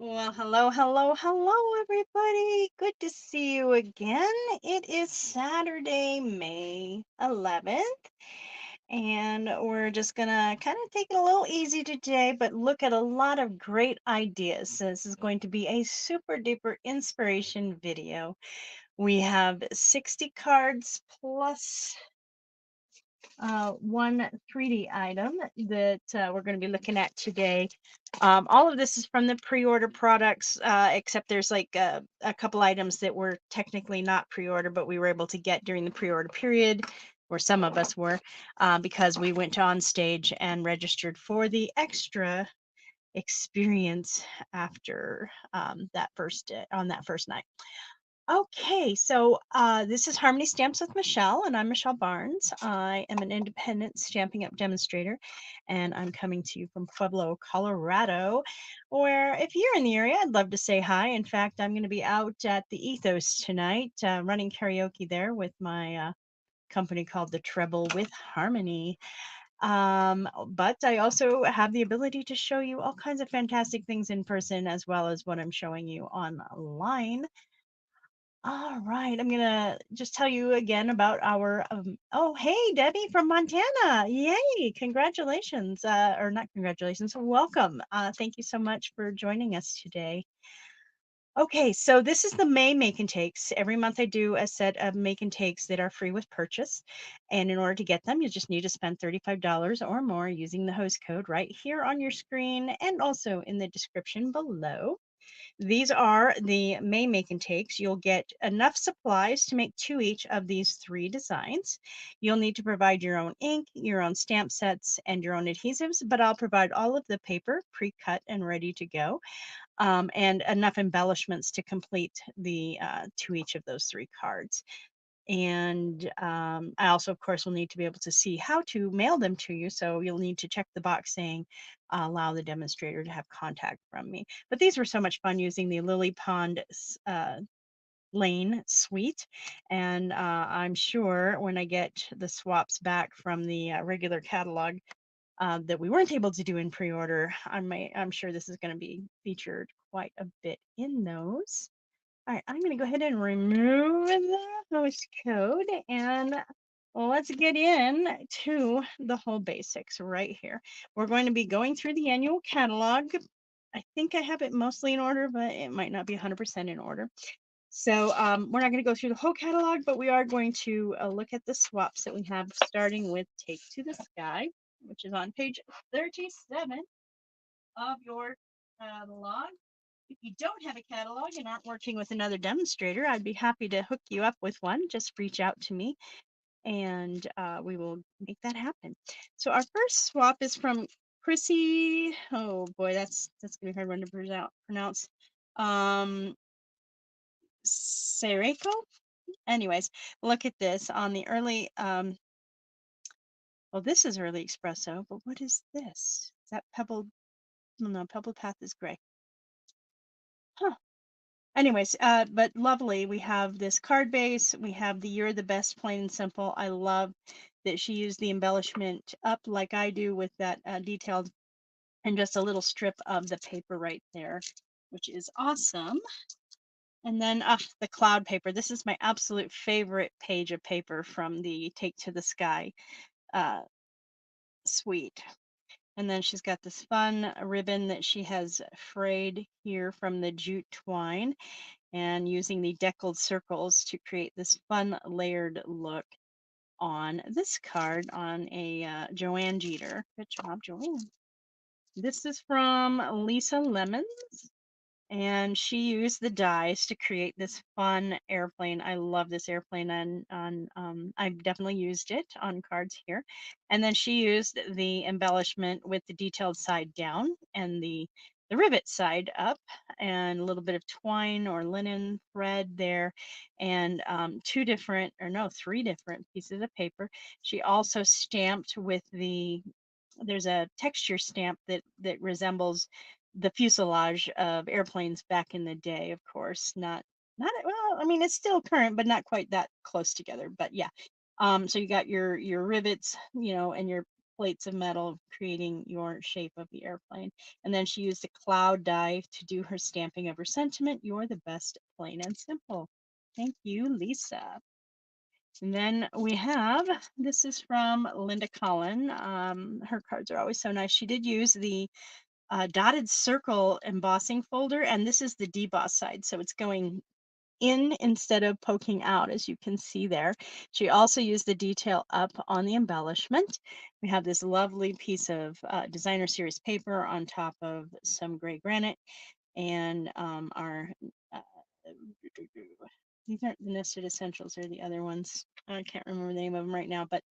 Well, hello, hello, hello, everybody. Good to see you again. It is Saturday, May 11th, and we're just gonna kind of take it a little easy today, but look at a lot of great ideas. So this is going to be a super duper inspiration video. We have 60 cards plus one 3D item that we're going to be looking at today. All of this is from the pre-order products, except there's like a couple items that were technically not pre-order, but we were able to get during the pre-order period, or some of us were, because we went on stage and registered for the extra experience after on that first night. Okay, so this is Harmony Stamps with Michelle, and I'm Michelle Barnes. I am an independent Stamping Up demonstrator, and I'm coming to you from Pueblo, Colorado, where if you're in the area, I'd love to say hi. In fact, I'm going to be out at the Ethos tonight, running karaoke there with my company called the Treble with Harmony. But I also have the ability to show you all kinds of fantastic things in person, as well as what I'm showing you online. All right, I'm gonna just tell you again about our oh, hey, Debbie from Montana. Yay, congratulations. Or not congratulations, welcome. Thank you so much for joining us today. Okay, so this is the May Make and Takes. Every month I do a set of Make and Takes that are free with purchase. And in order to get them, you just need to spend $35 or more using the host code right here on your screen and also in the description below. These are the May Make and Takes. You'll get enough supplies to make two each of these three designs. You'll need to provide your own ink, your own stamp sets, and your own adhesives, but I'll provide all of the paper pre-cut and ready to go, and enough embellishments to complete the to each of those three cards. And I also, of course, will need to be able to see how to mail them to you. So you'll need to check the box saying, allow the demonstrator to have contact from me. But these were so much fun using the Lily Pond Lane suite. And I'm sure when I get the swaps back from the regular catalog that we weren't able to do in pre-order, I'm sure this is going to be featured quite a bit in those. All right, I'm going to go ahead and remove the host code and let's get in to the whole basics right here. We're going to be going through the annual catalog. I think I have it mostly in order, but it might not be 100% in order. So we're not going to go through the whole catalog, but we are going to look at the swaps that we have, starting with Take to the Sky, which is on page 37 of your catalog. If you don't have a catalog and aren't working with another demonstrator, I'd be happy to hook you up with one. Just reach out to me and we will make that happen. So our first swap is from Chrissy. Oh boy, that's gonna be a hard one to pronounce. Um, Sereco. Anyways, look at this on the early. Well, this is early espresso, but what is this? Is that pebble? No, pebble path is gray. Huh. Anyways, but lovely. We have this card base. We have the You're the Best, plain and simple. I love that she used the embellishment up like I do with that detailed and just a little strip of the paper right there, which is awesome. And then the cloud paper. This is my absolute favorite page of paper from the Take to the Sky uh, suite. And then she's got this fun ribbon that she has frayed here from the jute twine, and using the deckled circles to create this fun layered look on this card on a Joanne Jeter. Good job, Joanne. This is from Lisa Lemons, and she used the dies to create this fun airplane. I love this airplane, and on I've definitely used it on cards here. And then she used the embellishment with the detailed side down and the rivet side up, and a little bit of twine or linen thread there, and three different pieces of paper. She also stamped with there's a texture stamp that resembles the fuselage of airplanes back in the day, of course. Not well, I mean it's still current, but not quite that close together. But yeah. So you got your rivets, and your plates of metal, creating your shape of the airplane. And then she used a cloud die to do her stamping of her sentiment. You're the best, plain and simple. Thank you, Lisa. And then we have, this is from Linda Collin. Her cards are always so nice. She did use the dotted circle embossing folder, and this is the deboss side. So it's going in instead of poking out, as you can see there. She also used the detail up on the embellishment. We have this lovely piece of designer series paper on top of some gray granite, and our these aren't the nested essentials, are the other ones. I can't remember the name of them right now, but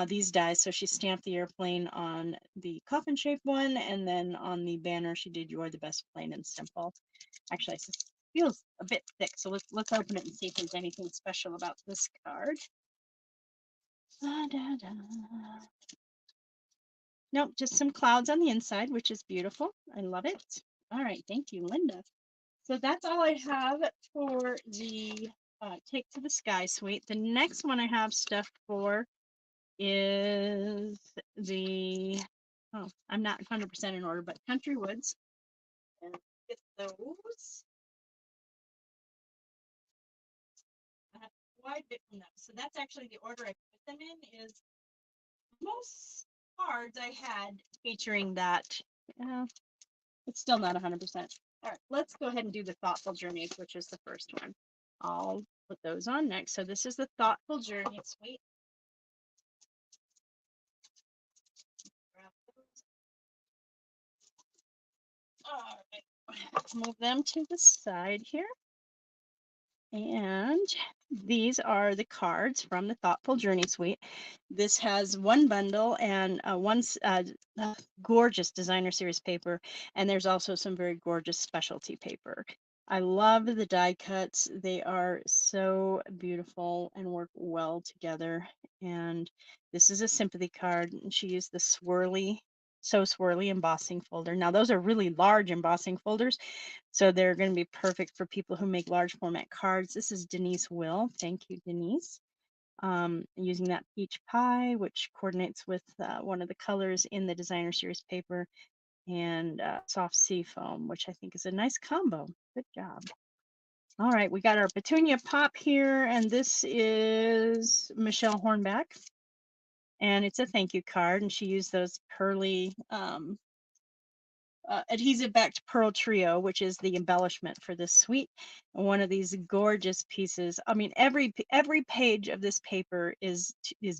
these dies. So she stamped the airplane on the coffin shaped one, and then on the banner she did "You're the best, plain and simple." Actually, it feels a bit thick, so let's open it and see if there's anything special about this card. Da, da, da. Nope, just some clouds on the inside, which is beautiful. I love it. All right, thank you, Linda. So that's all I have for the Take to the Sky suite. The next one I have stuff for is the, oh, I'm not 100% in order, but Country Woods. And get those. I have quite a bit from them. So that's actually the order I put them in, is most cards I had featuring that. Uh, it's still not 100%. All right, let's go ahead and do the Thoughtful Journeys, which is the first one. I'll put those on next. So this is the Thoughtful Journey suite. All right, move them to the side here. And these are the cards from the Thoughtful Journey suite. This has one bundle and one gorgeous designer series paper, and there's also some very gorgeous specialty paper. I love the die cuts. They are so beautiful and work well together. And this is a sympathy card, and she used the swirly embossing folder. Now those are really large embossing folders, so they're going to be perfect for people who make large format cards. This is Denise Will. Thank you, Denise. Using that peach pie, which coordinates with one of the colors in the designer series paper, and soft sea foam, which I think is a nice combo. Good job. All right, we got our petunia pop here, and this is Michelle Hornback. And it's a thank you card, and she used those pearly adhesive backed pearl trio, which is the embellishment for this suite. And one of these gorgeous pieces. I mean, every page of this paper is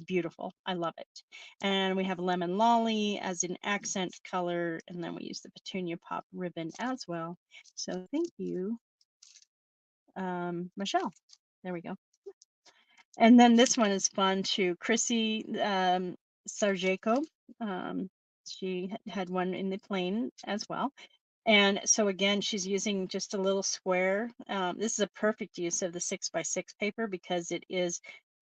beautiful. I love it. And we have lemon lolly as an accent color, and then we use the petunia pop ribbon as well. So thank you, Michelle. There we go. And then this one is fun too. Chrissy Sarjeko. She had one in the plane as well. And so again, she's using just a little square. This is a perfect use of the 6x6 paper because it is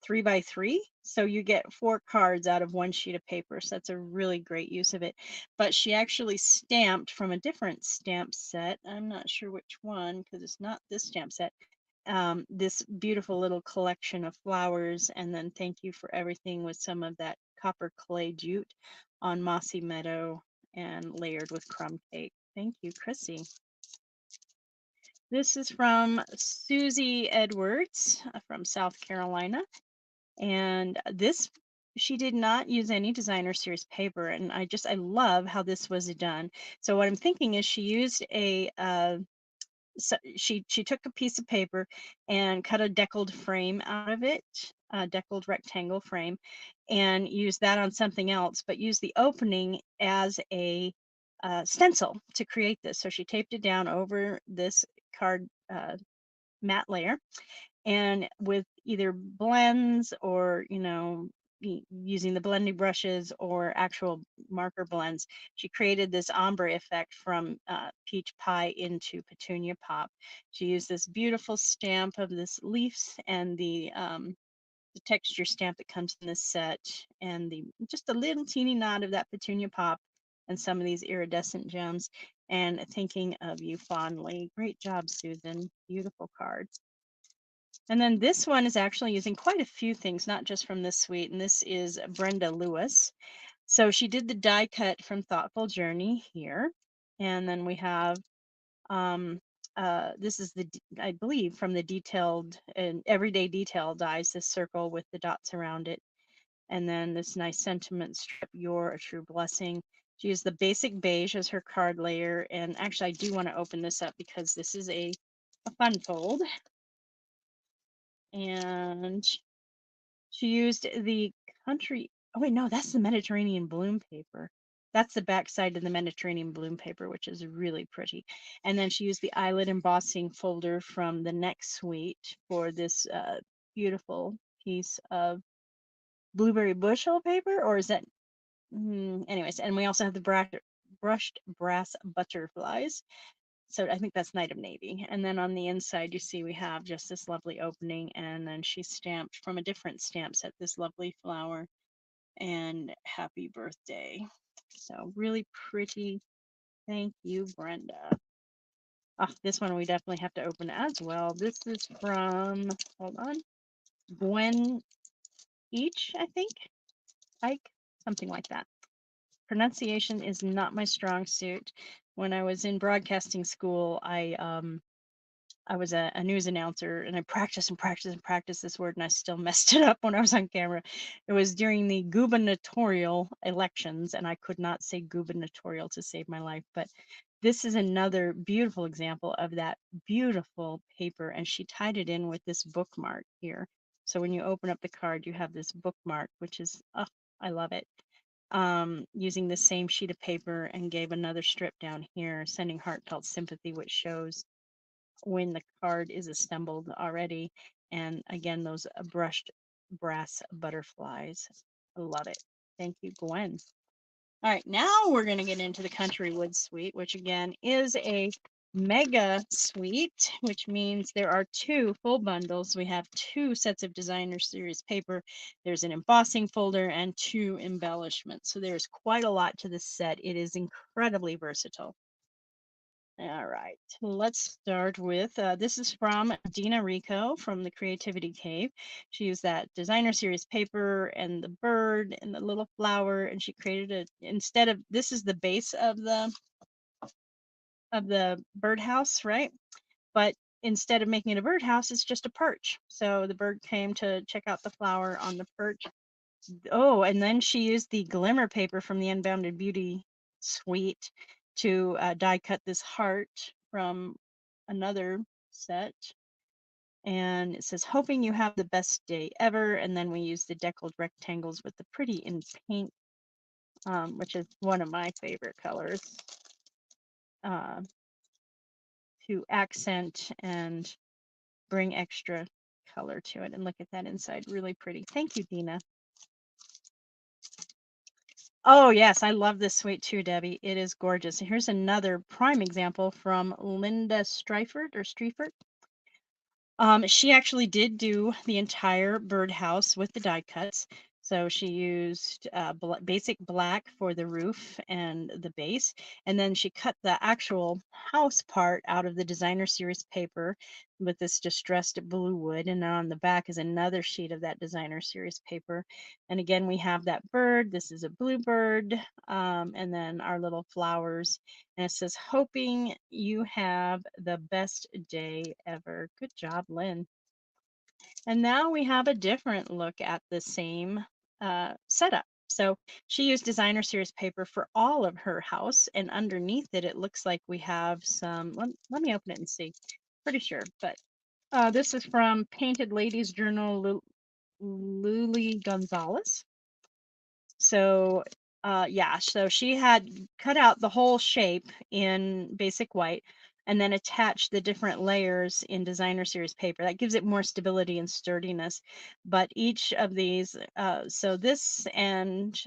3x3. So you get 4 cards out of one sheet of paper. So that's a really great use of it. But she actually stamped from a different stamp set. I'm not sure which one because it's not this stamp set. This beautiful little collection of flowers, and then thank you for everything with some of that copper clay jute on mossy meadow and layered with crumb cake. Thank you, Chrissy. This is from Susie Edwards from South Carolina. And this, she did not use any designer series paper. And I love how this was done. So what I'm thinking is she used so she took a piece of paper and cut a deckled frame out of it, a deckled rectangle frame, and used that on something else, but used the opening as a stencil to create this. So she taped it down over this card matte layer, and with either blends or using the blending brushes or actual marker blends, she created this ombre effect from peach pie into petunia pop. She used this beautiful stamp of this leaves and the texture stamp that comes in this set, and the just a little teeny nod of that petunia pop and some of these iridescent gems, and thinking of you fondly. Great job, Susan. Beautiful cards. And then this one is actually using quite a few things, not just from this suite. And this is Brenda Lewis. So she did the die cut from Thoughtful Journey here. And then we have um this is I believe from the detailed and everyday detail dies, this circle with the dots around it. And then this nice sentiment strip, you're a true blessing. She used the basic beige as her card layer. And actually I do want to open this up because this is a fun fold. And she used the country. Oh wait, no, that's the Mediterranean bloom paper. That's the back side of the Mediterranean bloom paper, which is really pretty. And then she used the eyelet embossing folder from the next suite for this beautiful piece of blueberry bushel paper, or is that? Anyways, and we also have the brushed brass butterflies. So I think that's Night of Navy. And then on the inside, you see we have just this lovely opening, and then she stamped from a different stamp set this lovely flower and happy birthday. So really pretty. Thank you, Brenda. Oh, this one we definitely have to open as well. This is from, hold on, Gwen I think. Ike, something like that. Pronunciation is not my strong suit. When I was in broadcasting school, I was a news announcer, and I practiced and practiced and practiced this word, and I still messed it up when I was on camera. It was during the gubernatorial elections, and I could not say gubernatorial to save my life. But this is another beautiful example of that beautiful paper, and she tied it in with this bookmark here. So when you open up the card, you have this bookmark, which is, oh, I love it. Using the same sheet of paper, and gave another strip down here, sending heartfelt sympathy, which shows when the card is assembled already. And again, those brushed brass butterflies. I love it. Thank you, Gwen. All right, now we're going to get into the Country Wood Suite, which again is a mega suite, which means there are two full bundles. We have two sets of designer series paper. There's an embossing folder and two embellishments. So there's quite a lot to this set. It is incredibly versatile. All right, let's start with this is from Dina Rico from the Creativity Cave. She used that designer series paper and the bird and the little flower, and she created it instead of, this is the base of the birdhouse, right? But instead of making it a birdhouse, it's just a perch. So the bird came to check out the flower on the perch. Oh, and then she used the glimmer paper from the Unbounded Beauty suite to die cut this heart from another set. And it says, hoping you have the best day ever. And then we use the deckled rectangles with the pretty in pink, which is one of my favorite colors, uh, to accent and bring extra color to it. And look at that inside, really pretty. Thank you, Dina. Oh, yes, I love this suite too, Debbie. It is gorgeous. Here's another prime example from Linda Streifert. She actually did do the entire birdhouse with the die cuts. So she used basic black for the roof and the base, and then she cut the actual house part out of the designer series paper with this distressed blue wood, and then on the back is another sheet of that designer series paper. And again, we have that bird. This is a bluebird, and then our little flowers. And it says, hoping you have the best day ever. Good job, Lynn. And now we have a different look at the same setup. So she used designer series paper for all of her house, and underneath it, it looks like we have some, let me open it and see. Pretty sure, but this is from Painted Ladies Journal, Luli Gonzalez. So yeah, so she had cut out the whole shape in basic white and then attached the different layers in designer series paper. That gives it more stability and sturdiness. But each of these, so this and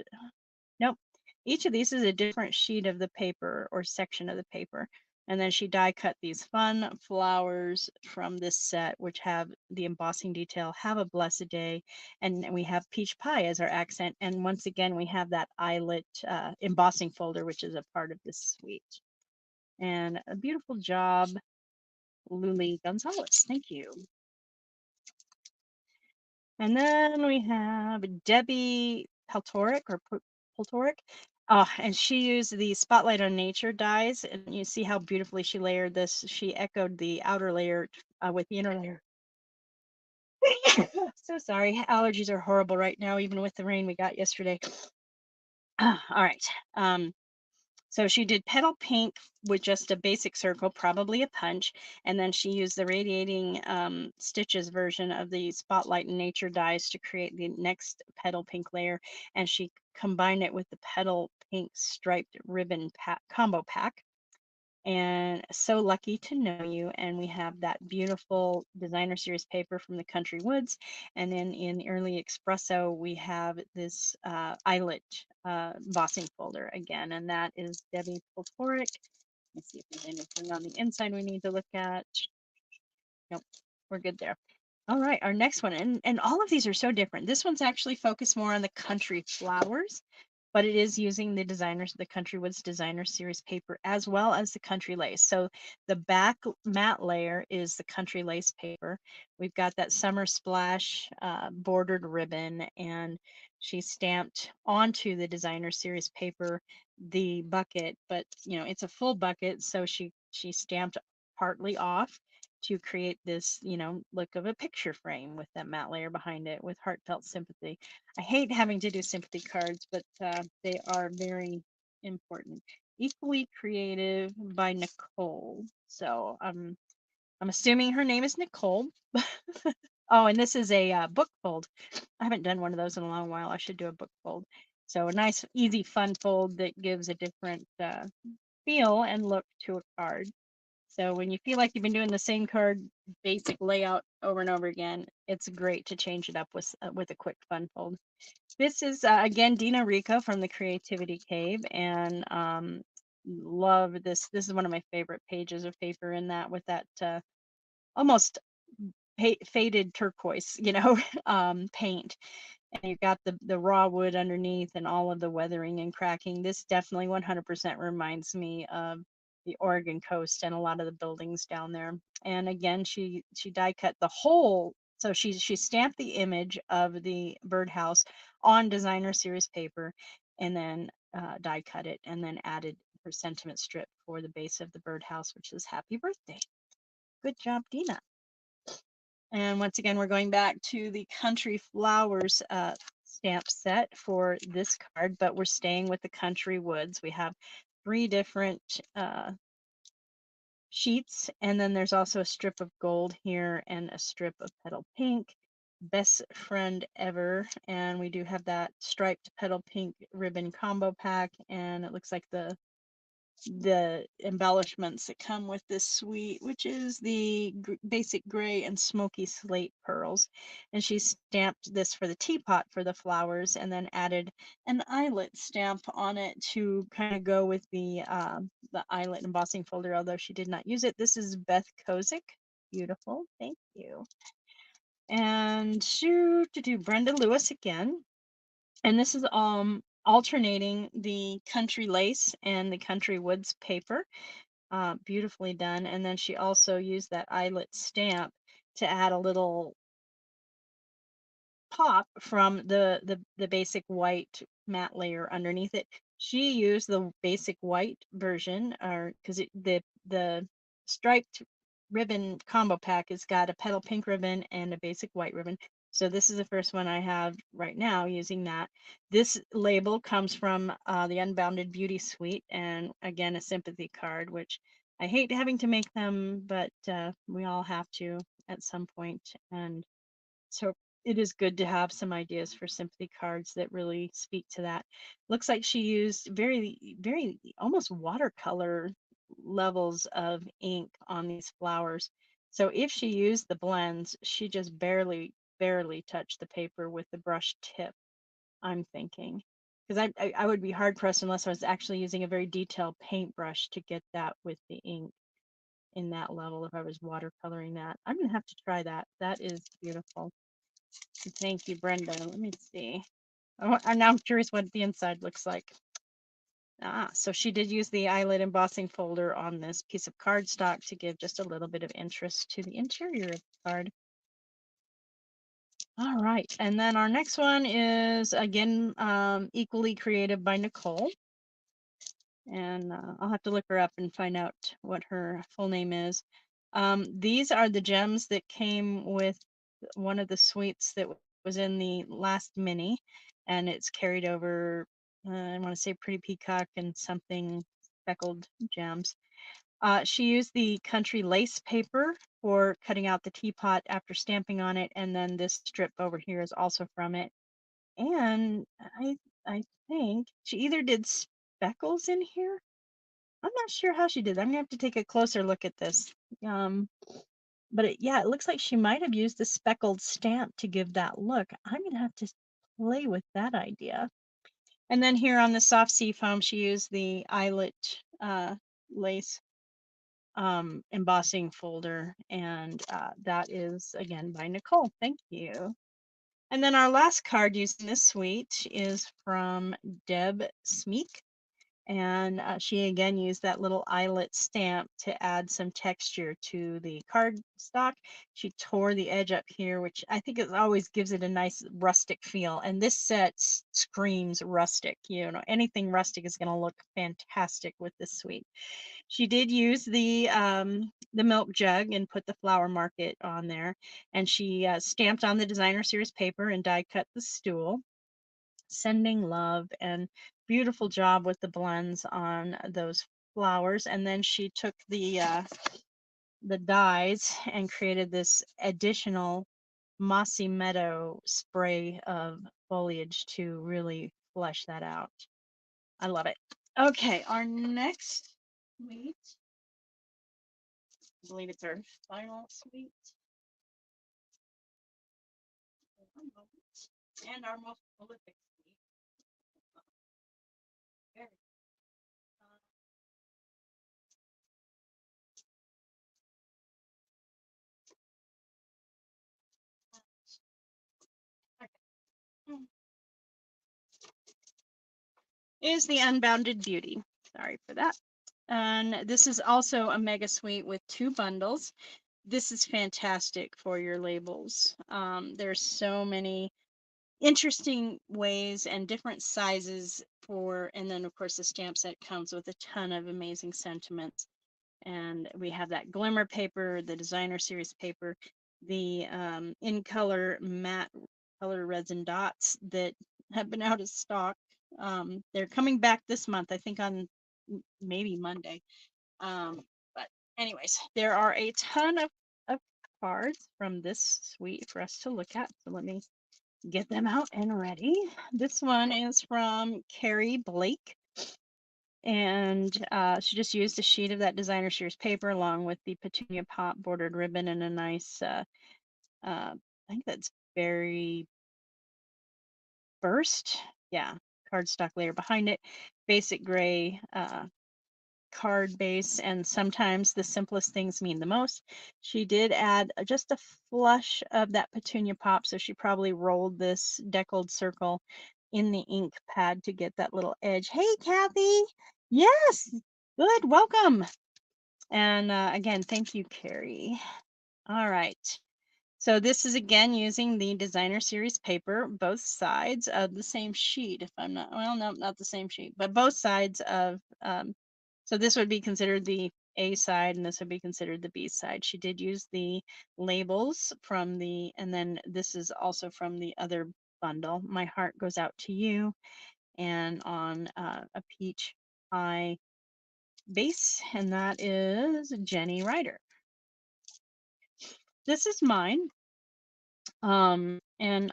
nope, each of these is a different sheet of the paper or section of the paper. And then she die cut these fun flowers from this set, which have the embossing detail, have a blessed day. And we have peach pie as our accent. And once again, we have that eyelet embossing folder, which is a part of this suite. And a beautiful job, Luli Gonzalez. Thank you. And then we have Debbie Peltoric or Poltoric. And she used the Spotlight on Nature dies, and you see how beautifully she layered this. She echoed the outer layer with the inner layer. So sorry, allergies are horrible right now, even with the rain we got yesterday. All right. Um, so she did petal pink with just a basic circle, probably a punch, and then she used the radiating stitches version of the Spotlight in Nature dies to create the next petal pink layer, and she combined it with the petal pink striped ribbon combo pack. And so lucky to know you. And we have that beautiful designer series paper from the Country Woods. And then in early espresso, we have this eyelet embossing folder again, and that is Debbie Poltoric. Let's see if there's anything on the inside we need to look at. Nope, we're good there. All right, our next one, and all of these are so different. This one's actually focused more on the country flowers, but it is using the Country Woods Designer Series paper as well as the country lace. So the back matte layer is the country lace paper. We've got that summer splash bordered ribbon, and she stamped onto the Designer Series paper the bucket, but it's a full bucket, so she stamped partly off to create this, look of a picture frame with that matte layer behind it with heartfelt sympathy. I hate having to do sympathy cards, but they are very important. Equally Creative by Nicole. So I'm assuming her name is Nicole. Oh, and this is a book fold. I haven't done one of those in a long while. I should do a book fold. So a nice, easy, fun fold that gives a different feel and look to a card. So when you feel like you've been doing the same card basic layout over and over again, it's great to change it up with a quick fun fold. This is again Dina Rico from the Creativity Cave, and love this. This is one of my favorite pages of paper in that with that almost faded turquoise, paint, and you've got the raw wood underneath and all of the weathering and cracking. This definitely 100% reminds me of the Oregon coast and a lot of the buildings down there. And again, she die cut the whole. So she stamped the image of the birdhouse on designer series paper, and then die cut it, and then added her sentiment strip for the base of the birdhouse, which is "Happy Birthday." Good job, Dina. And once again, we're going back to the Country Flowers stamp set for this card, but we're staying with the Country Woods. We have 3 different sheets, and then there's also a strip of gold here and a strip of petal pink. Best friend ever, and we do have that striped petal pink ribbon combo pack, and it looks like the embellishments that come with this suite, which is the basic gray and smoky slate pearls. And she stamped this for the teapot for the flowers, and then added an eyelet stamp on it to kind of go with the eyelet embossing folder, although she did not use it. This is Beth Kozik. Beautiful, thank you. And to do Brenda Lewis again. And this is alternating the country lace and the country woods paper. Beautifully done. And then she also used that eyelet stamp to add a little pop from the basic white matte layer underneath it. She used the basic white version, or because the striped ribbon combo pack has got a petal pink ribbon and a basic white ribbon. So this is the first one I have right now using that. This label comes from the Unbounded Beauty Suite, and again, a sympathy card, which I hate having to make them, but we all have to at some point. And so it is good to have some ideas for sympathy cards that really speak to that. Looks like she used very, very almost watercolor levels of ink on these flowers. So if she used the blends, she just barely touched the paper with the brush tip, I'm thinking. Because I would be hard pressed unless I was actually using a very detailed paintbrush to get that with the ink in that level if I was watercoloring that. I'm gonna have to try that. That is beautiful. Thank you, Brenda. Let me see. Oh, I'm now curious what the inside looks like. So she did use the eyelet embossing folder on this piece of cardstock to give just a little bit of interest to the interior of the card. All right, and then our next one is again equally creative by Nicole, and I'll have to look her up and find out what her full name is. These are the gems that came with one of the suites that was in the last mini, and it's carried over. I want to say Pretty Peacock and something speckled gems. She used the country lace paper for cutting out the teapot after stamping on it, and then this strip over here is also from it. And I think she either did speckles in here. I'm not sure how she did that. I'm gonna have to take a closer look at this. Um, but yeah, it looks like she might have used the speckled stamp to give that look. I'm gonna have to play with that idea. And then here on the soft sea foam, she used the eyelet lace embossing folder, and that is again by Nicole. Thank you. And then our last card using this suite is from Deb Smeek. And she again used that little eyelet stamp to add some texture to the card stock. She tore the edge up here, which I think it always gives it a nice rustic feel. And this set screams rustic. You know, anything rustic is going to look fantastic with this suite. She did use the milk jug and put the flower market on there, and she stamped on the designer series paper and die cut the stool, sending love, and beautiful job with the blends on those flowers. And then she took the dies and created this additional mossy meadow spray of foliage to really flesh that out. I love it. Okay, our next suite, I believe it's our final suite. One moment. And our most prolific suite. Very, uh, okay. Hmm. Is the Unbounded Beauty. Sorry for that. And this is also a mega suite with 2 bundles. This is fantastic for your labels. There's so many interesting ways and different sizes for, and then of course the stamp set comes with a ton of amazing sentiments. And we have that glimmer paper, the designer series paper, the in color matte color resin dots that have been out of stock. They're coming back this month, I think on maybe Monday. But anyways, there are a ton of cards from this suite for us to look at. So let me get them out and ready. This one is from Carrie Blake, and she just used a sheet of that designer series paper along with the petunia pop bordered ribbon and a nice I think that's berry burst, yeah, cardstock layer behind it, basic gray card base, and sometimes the simplest things mean the most. She did add just a flush of that petunia pop, so she probably rolled this deckled circle in the ink pad to get that little edge. Hey, Kathy. Yes, good. Welcome. And again, thank you, Carrie. All right. So this is again using the designer series paper, both sides of the same sheet. If I'm not, well, no, not the same sheet, but both sides of, so this would be considered the A side and this would be considered the B side. She did use the labels from the, and then this is also from the other bundle. My heart goes out to you, and on a peach pie base, and that is Jenny Ryder. This is mine. And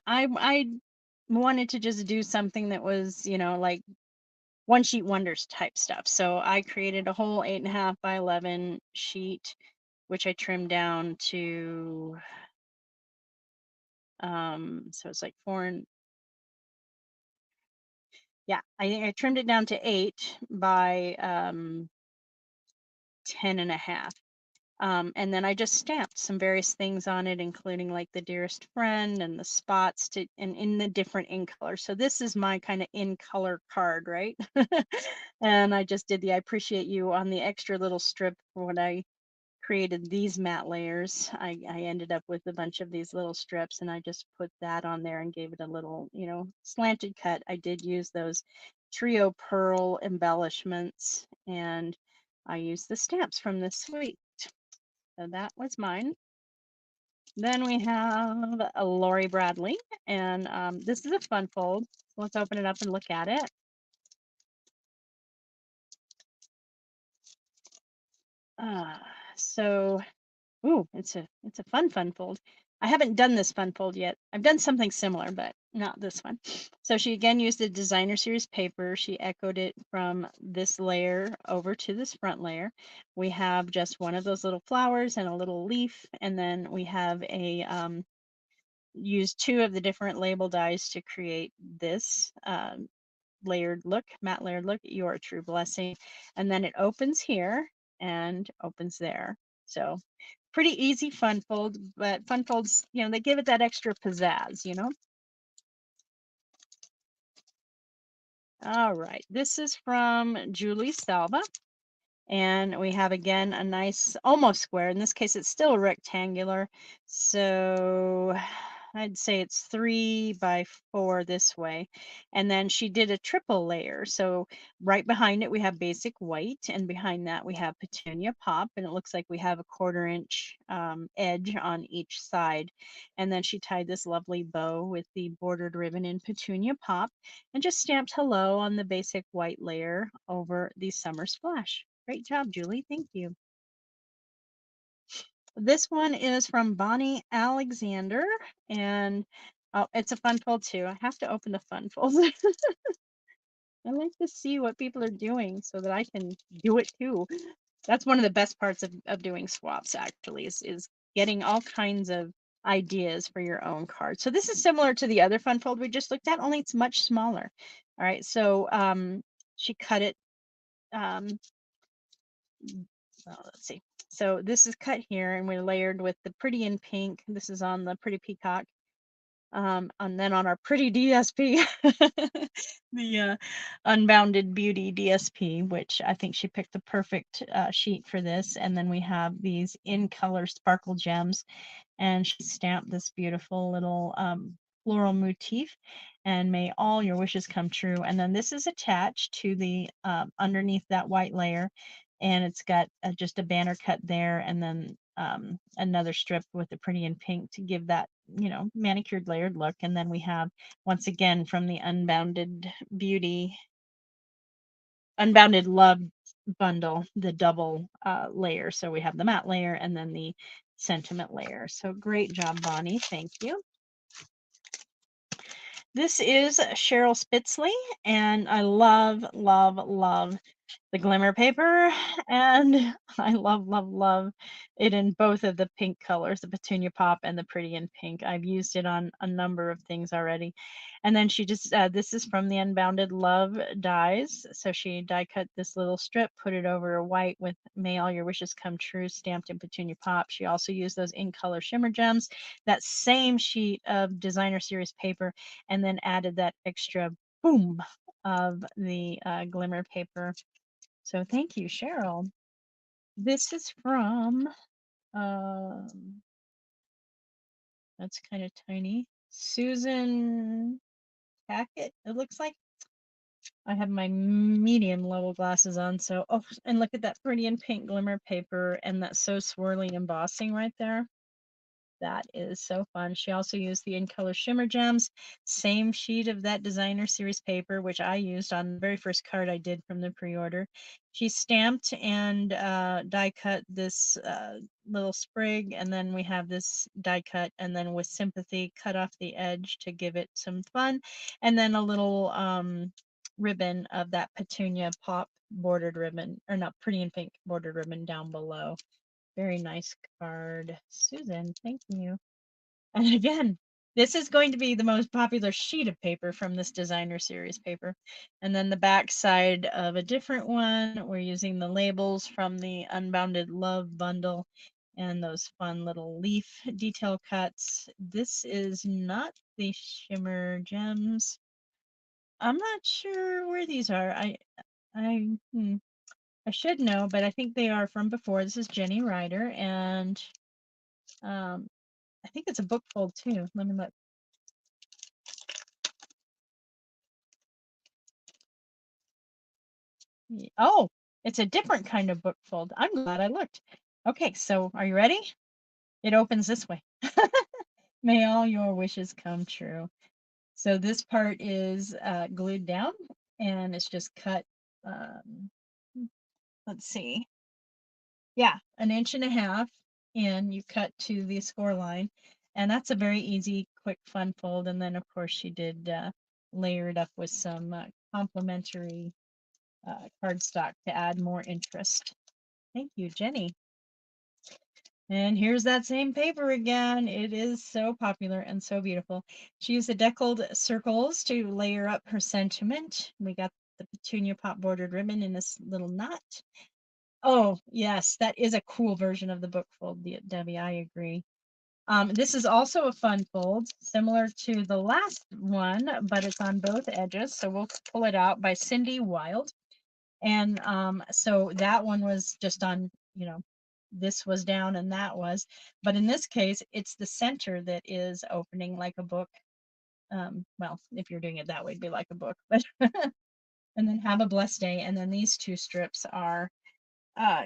I wanted to just do something that was, you know, like one sheet wonders type stuff. So I created a whole 8.5 by 11 sheet, which I trimmed down to, so it's like yeah, I think I trimmed it down to 8 by 10.5. And then I just stamped some various things on it, including like the dearest friend and the spots to, and in the different ink colors. So this is my kind of in color card, right? And I just did the I appreciate you on the extra little strip for what I created these matte layers. I ended up with a bunch of these little strips and I just put that on there and gave it a little, slanted cut. I did use those trio pearl embellishments and I used the stamps from this suite. So that was mine. Then we have a Lori Bradley, and this is a fun fold. Let's open it up and look at it. Uh, so, ooh, it's a fun fold. I haven't done this fun fold yet. I've done something similar, but not this one. So she again used the designer series paper. She echoed it from this layer over to this front layer. We have just one of those little flowers and a little leaf, and then we have a use two of the different label dies to create this layered look, matte layered look, Your True Blessing. And then it opens here and opens there. So pretty easy fun fold, but fun folds, they give it that extra pizzazz. All right, this is from Julie Salva. And we have again a nice almost square. In this case, it's still rectangular. So I'd say it's 3 by 4 this way. And then she did a triple layer. So right behind it, we have basic white. And behind that, we have petunia pop. And it looks like we have a 1/4 inch edge on each side. And then she tied this lovely bow with the bordered ribbon in petunia pop and just stamped hello on the basic white layer over the summer splash. Great job, Julie. Thank you. This one is from Bonnie Alexander, and it's a fun fold too. I have to open the fun folds. I like to see what people are doing so that I can do it too. That's one of the best parts of doing swaps, actually, is getting all kinds of ideas for your own card. So this is similar to the other fun fold we just looked at, only it's much smaller. All right, so she cut it. Well, let's see. So this is cut here and we're layered with the pretty in pink. This is on the pretty peacock. And then on our pretty DSP, the Unbounded Beauty DSP, which I think she picked the perfect sheet for this. And then we have these in color sparkle gems, and she stamped this beautiful little floral motif. And may all your wishes come true. And then this is attached to the underneath that white layer, and it's got just a banner cut there, and then another strip with the pretty in pink to give that manicured layered look. And then we have once again from the Unbounded Love bundle, the double layer. So we have the matte layer and then the sentiment layer. So great job, Bonnie. Thank you. This is Cheryl Spitzley, and I love, love, love the glimmer paper, and I love it in both of the pink colors, the petunia pop and the pretty in pink. I've used it on a number of things already. And then she just this is from the Unbounded Love dies. So she die cut this little strip, put it over a white with may all your wishes come true stamped in petunia pop. She also used those in color shimmer gems, that same sheet of designer series paper, and then added that extra boom of the glimmer paper. So thank you, Cheryl. This is from, that's kind of tiny, Susan Hackett, it looks like. I have my medium level glasses on, so, oh, and look at that pretty and pink glimmer paper and that so swirly embossing right there. That is so fun. She also used the in color shimmer gems, same sheet of that designer series paper, which I used on the very first card I did from the pre-order. She stamped and die cut this little sprig, and then we have this die cut, and then with sympathy cut off the edge to give it some fun, and then a little ribbon of that petunia pop bordered ribbon, or not, pretty in pink bordered ribbon down below. Very nice card, Susan. Thank you. And again, this is going to be the most popular sheet of paper from this designer series paper. And then the back side of a different one, we're using the labels from the Unbounded Love bundle and those fun little leaf detail cuts. This is not the shimmer gems. I'm not sure where these are. I I should know, but I think they are from before. This is Jenny Ryder, and I think it's a book fold too. Let me look. Oh, it's a different kind of book fold. I'm glad I looked. Okay, so are you ready? It opens this way. May all your wishes come true. So this part is glued down, and it's just cut, um, let's see, yeah, 1.5 inches in. You cut to the score line, and that's a very easy, quick, fun fold. And then, of course, she did layer it up with some complimentary cardstock to add more interest. Thank you, Jenny. And here's that same paper again. It is so popular and so beautiful. She used the deckled circles to layer up her sentiment. We got the petunia pop bordered ribbon in this little knot. Oh, yes, that is a cool version of the book fold, Debbie. I agree. This is also a fun fold, similar to the last one, but it's on both edges. So we'll pull it out by Cindy Wild. And so that one was just on, this was down and that was, but in this case, it's the center that is opening like a book. Well, if you're doing it that way, it'd be like a book, but and then have a blessed day. And then these two strips are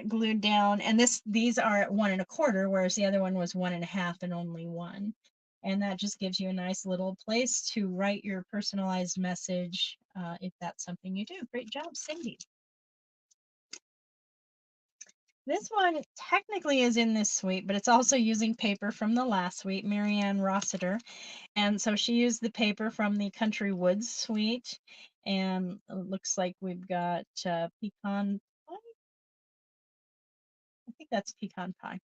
glued down, and these are at 1.25, whereas the other one was 1.5 and only one. And that just gives you a nice little place to write your personalized message if that's something you do. Great job, Cindy. This one technically is in this suite, but it's also using paper from the last suite, Marianne Rossiter. And so she used the paper from the Country Woods suite. And it looks like we've got pecan pie. I think that's pecan pie.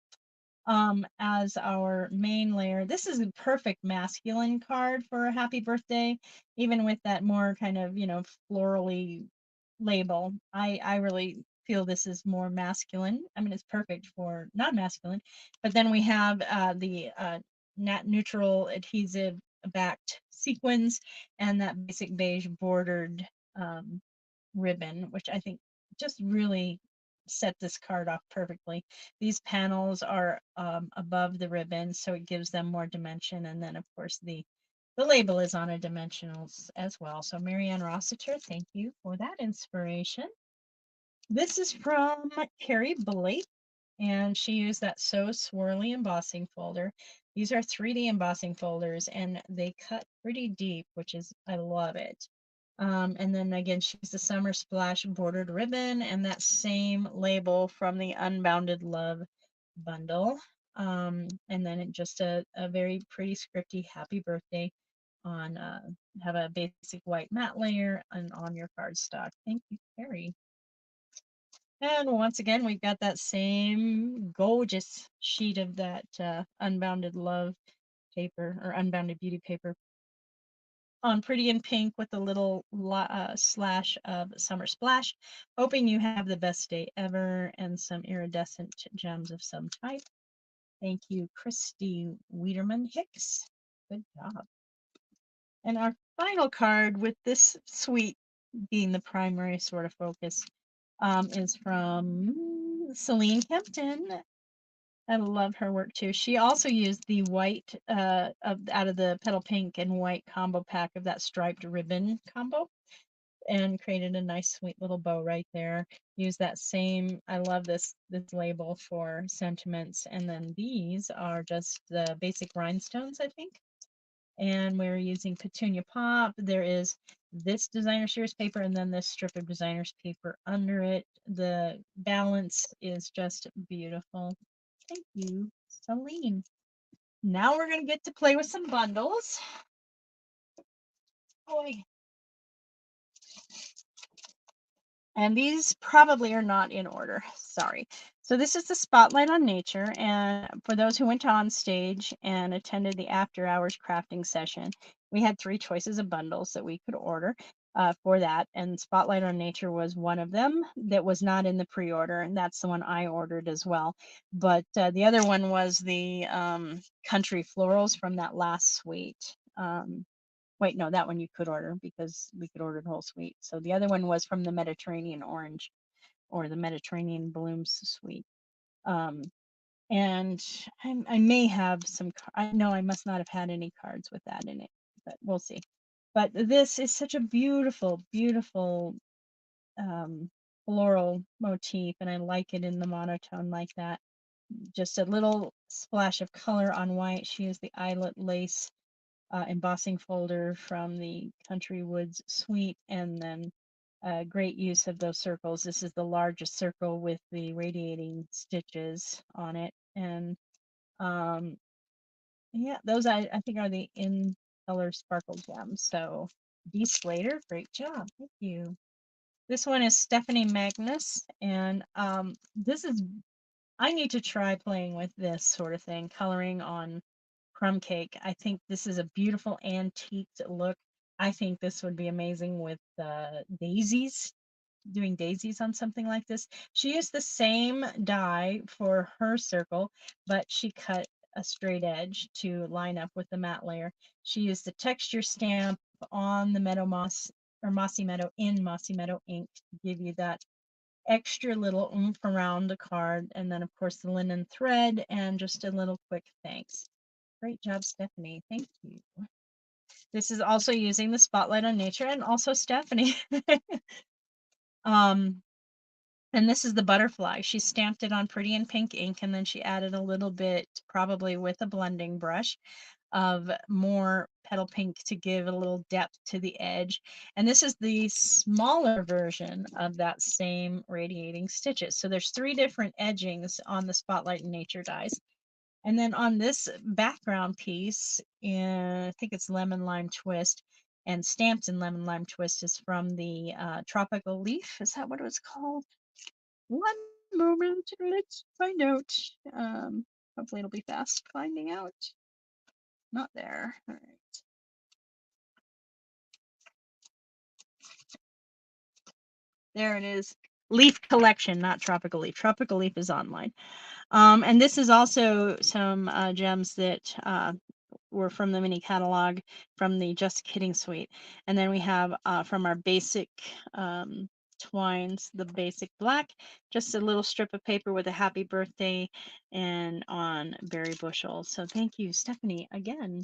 As our main layer. This is a perfect masculine card for a happy birthday, even with that more kind of, florally label. I really feel this is more masculine. I mean, it's perfect for non-masculine, but then we have the neutral adhesive backed sequins and that basic beige bordered ribbon, which I think just really set this card off perfectly. These panels are above the ribbon, so it gives them more dimension. And then, of course, the label is on a dimensionals as well. So Marianne Rossiter, thank you for that inspiration. This is from Carrie Blake, and she used that So Swirly embossing folder. These are 3D embossing folders, and they cut pretty deep, which is, I love it. And then again, she's the Summer Splash bordered ribbon and that same label from the Unbounded Love bundle. And then just a very pretty scripty happy birthday on have a basic white matte layer and on your cardstock. Thank you, Carrie. And once again, we've got that same gorgeous sheet of that Unbounded Love paper or Unbounded Beauty paper on Pretty in Pink with a little slash of Summer Splash. Hoping you have the best day ever and some iridescent gems of some type. Thank you, Christy Wiederman Hicks. Good job. And our final card with this suite being the primary sort of focus is from Celine Kempton. I love her work too. She also used the white out of the petal pink and white combo pack of that striped ribbon combo and created a nice sweet little bow right there. Use that same, I love this label for sentiments. And then these are just the basic rhinestones, I think. And we're using Petunia Pop. There is this designer series paper and then this strip of designer's paper under it. The balance is just beautiful. Thank you, Celine. Now we're going to get to play with some bundles. Boy. And these probably are not in order. Sorry. So this is the Spotlight on Nature. And for those who went on stage and attended the after hours crafting session, we had 3 choices of bundles that we could order for that. And Spotlight on Nature was one of them that was not in the pre-order. And that's the one I ordered as well. But the other one was the Country Florals from that last suite. Wait, no, that one you could order because we could order the whole suite. So the other one was from the Mediterranean Orange or the Mediterranean Blooms Suite. Um, and I may have some, I know I must not have had any cards with that in it, but we'll see. But this is such a beautiful, beautiful um, floral motif, and I like it in the monotone like that. Just a little splash of color on white. She used the eyelet lace embossing folder from the Country Woods Suite, and then great use of those circles. This is the largest circle with the radiating stitches on it. And yeah, those I think are the in color sparkle gems. So Dee Slater, great job. Thank you. This one is Stephanie Magnus, and this is, I need to try playing with this sort of thing, coloring on crumb cake. I think this is a beautiful antiqued look. I think this would be amazing with daisies, doing daisies on something like this. She used the same die for her circle, but she cut a straight edge to line up with the matte layer. She used the texture stamp on the Meadow Moss or Mossy Meadow in Mossy Meadow ink to give you that extra little oomph around the card. And then, of course, the linen thread and just a little quick thanks. Great job, Stephanie. Thank you. This is also using the Spotlight on Nature and also Stephanie. um, and this is the butterfly. She stamped it on pretty in pink ink, and then she added a little bit, probably with a blending brush, of more petal pink to give a little depth to the edge. And this is the smaller version of that same radiating stitches. So there's 3 different edgings on the Spotlight in Nature dies. And then on this background piece, I think it's Lemon Lime Twist, and stamped in Lemon Lime Twist is from the Tropical Leaf. Is that what it was called? One moment, let's find out. Hopefully it'll be fast finding out. Not there. All right. There it is. Leaf Collection, not Tropical Leaf. Tropical Leaf is online. And this is also some gems that were from the mini catalog from the Just Kidding suite. And then we have from our basic twines, the basic black, just a little strip of paper with a happy birthday and on berry bushel. So thank you, Stephanie, again.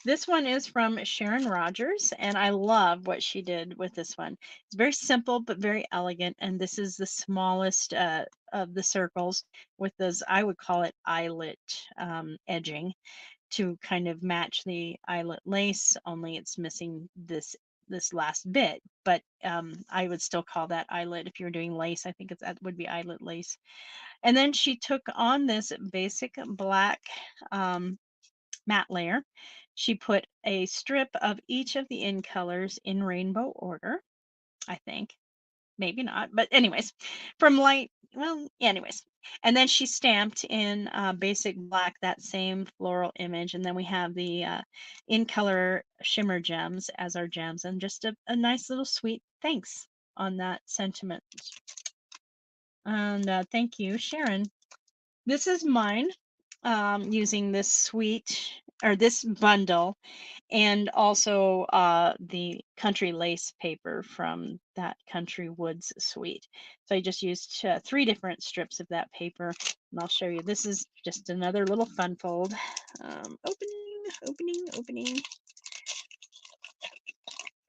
This one is from Sharon Rogers, and I love what she did with this one. It's very simple but very elegant, and this is the smallest of the circles with those, I would call it eyelet edging to kind of match the eyelet lace, only it's missing this last bit, but I would still call that eyelet. If you're doing lace, I think that would be eyelet lace. And then she took on this basic black matte layer. She put a strip of each of the in colors in rainbow order, I think. Maybe not, but anyways, from light, well, anyways. And then she stamped in basic black that same floral image. And then we have the in color shimmer gems as our gems, and just a nice little sweet thanks on that sentiment. And thank you, Sharon. This is mine using this suite or this bundle, and also the country lace paper from that Country Woods suite. So I just used 3 different strips of that paper, and I'll show you. This is just another little fun fold. Opening.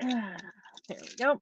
There we go.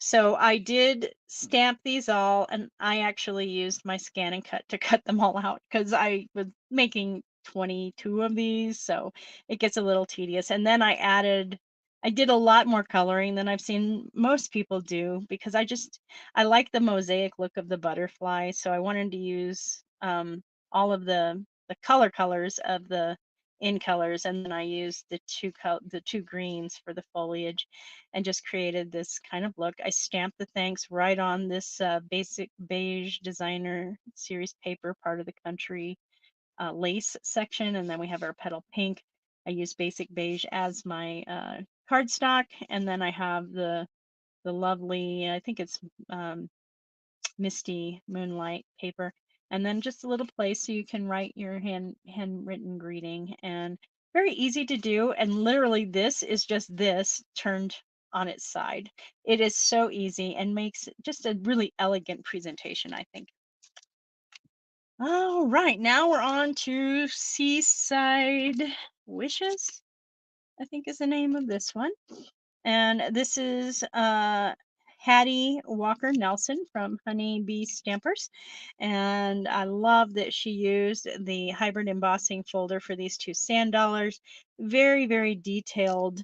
So I did stamp these all, and I actually used my scan and cut to cut them all out because I was making 22 of these, so it gets a little tedious. And then I did a lot more coloring than I've seen most people do because I like the mosaic look of the butterfly, so I wanted to use all of the colors of the in colors, and then I used the two greens for the foliage and just created this kind of look. I stamped the thanks right on this basic beige designer series paper, part of the country lace section, and then we have our petal pink. I use basic beige as my cardstock, and then I have the lovely, I think it's Misty Moonlight paper, and then just a little place so you can write your handwritten greeting, and very easy to do. And literally this is just this turned on its side. It is so easy and makes just a really elegant presentation, I think. All right, now we're on to Seaside Wishes, I think is the name of this one. And this is Hattie Walker Nelson from Honey Bee Stampers. And I love that she used the hybrid embossing folder for these two sand dollars. Very, very detailed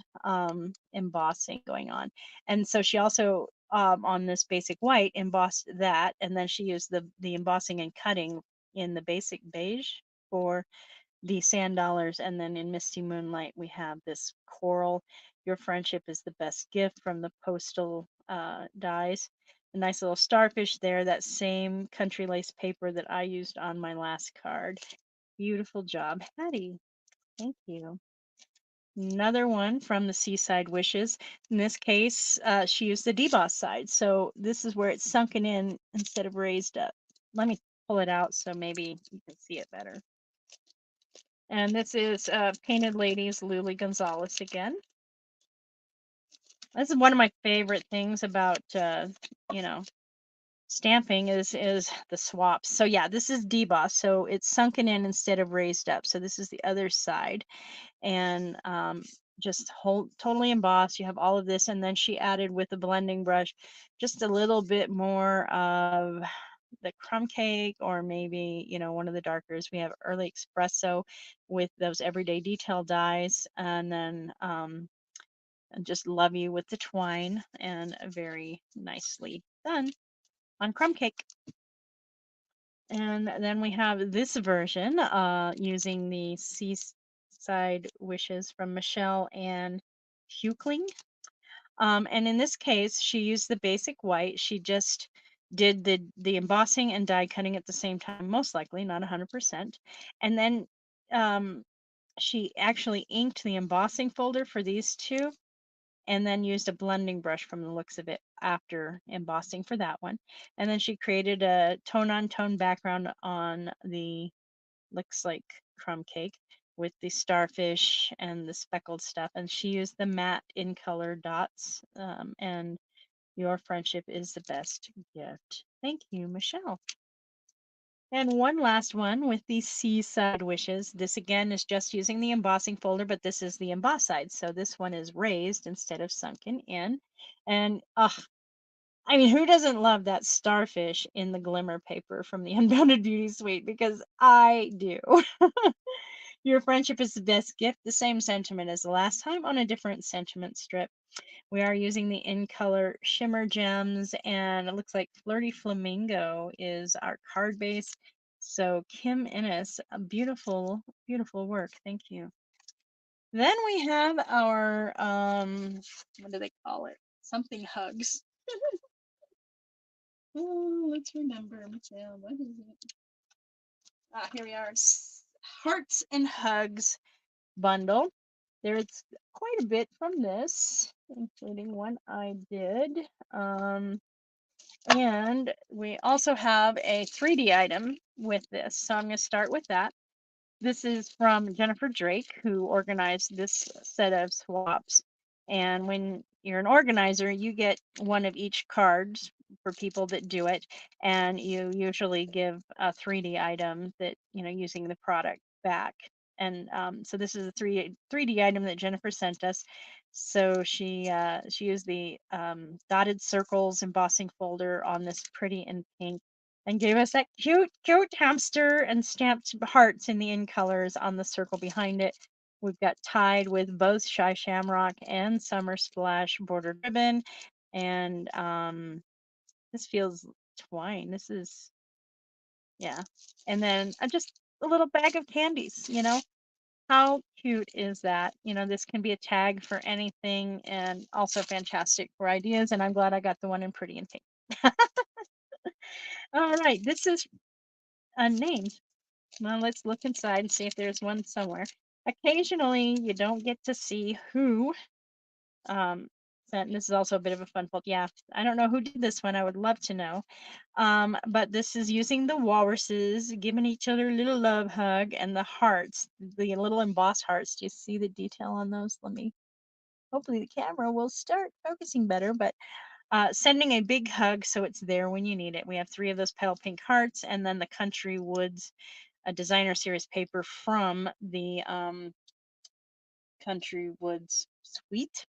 embossing going on. And so she also, on this basic white, embossed that. And then she used the embossing and cutting in the basic beige for the sand dollars. And then in Misty Moonlight, we have this coral. Your friendship is the best gift from the postal dies. A nice little starfish there, that same country lace paper that I used on my last card. Beautiful job, Hattie. Thank you. Another one from the Seaside Wishes. In this case, she used the deboss side. So this is where it's sunken in instead of raised up. Let me pull it out so maybe you can see it better. And this is Painted Ladies, Luli Gonzalez again. This is one of my favorite things about, you know, stamping is the swaps. So yeah, this is deboss. So it's sunken in instead of raised up. So this is the other side. And just totally embossed. You have all of this. And then she added with the blending brush just a little bit more of the crumb cake, or maybe, one of the darkers. We have early espresso with those everyday detail dies, and then just love you with the twine, and very nicely done on crumb cake. And then we have this version using the Seaside Wishes from Michelle and Huckling. And in this case, she used the basic white. She just did the embossing and die cutting at the same time, most likely, not 100%. And then she actually inked the embossing folder for these two, and then used a blending brush from the looks of it after embossing for that one. And then she created a tone on tone background on the, looks like crumb cake, with the starfish and the speckled stuff. And she used the matte in color dots. And your friendship is the best gift. Thank you, Michelle. And one last one with the Seaside Wishes. This again is just using the embossing folder, but this is the emboss side. So this one is raised instead of sunken in. And I mean, who doesn't love that starfish in the glimmer paper from the Unbounded Beauty Suite? Because I do. Your friendship is the best gift. The same sentiment as the last time on a different sentiment strip. We are using the in color shimmer gems, and it looks like Flirty Flamingo is our card base. So Kim Innes, a beautiful, beautiful work. Thank you. Then we have our what do they call it? Something hugs. Oh, let's remember, Michelle. What is it? Here we are. Hearts and Hugs bundle. There's quite a bit from this, including one I did. And we also have a 3D item with this. So I'm going to start with that. This is from Jennifer Drake, who organized this set of swaps. And when you're an organizer, you get one of each cards for people that do it. And you usually give a 3D item that, using the product back. And so this is a 3D item that Jennifer sent us. So she used the dotted circles embossing folder on this pretty in pink, and gave us that cute, cute hamster and stamped hearts in the in colors on the circle behind it. We've got tied with both Shy Shamrock and Summer Splash bordered ribbon. And this feels twine. This is, yeah. And then just a little bag of candies. How cute is that? This can be a tag for anything, and also fantastic for ideas. And I'm glad I got the one in pretty and pink. All right, this is unnamed. Well, let's look inside and see if there's one somewhere. Occasionally, you don't get to see who sent. This is also a bit of a fun fault. Yeah, I don't know who did this one. I would love to know. But this is using the walruses, giving each other a little love hug, and the hearts, the little embossed hearts. Do you see the detail on those? Let me hopefully the camera will start focusing better, but sending a big hug so it's there when you need it. We have 3 of those petal pink hearts, and then the Country Woods, a designer series paper from the Country Woods suite.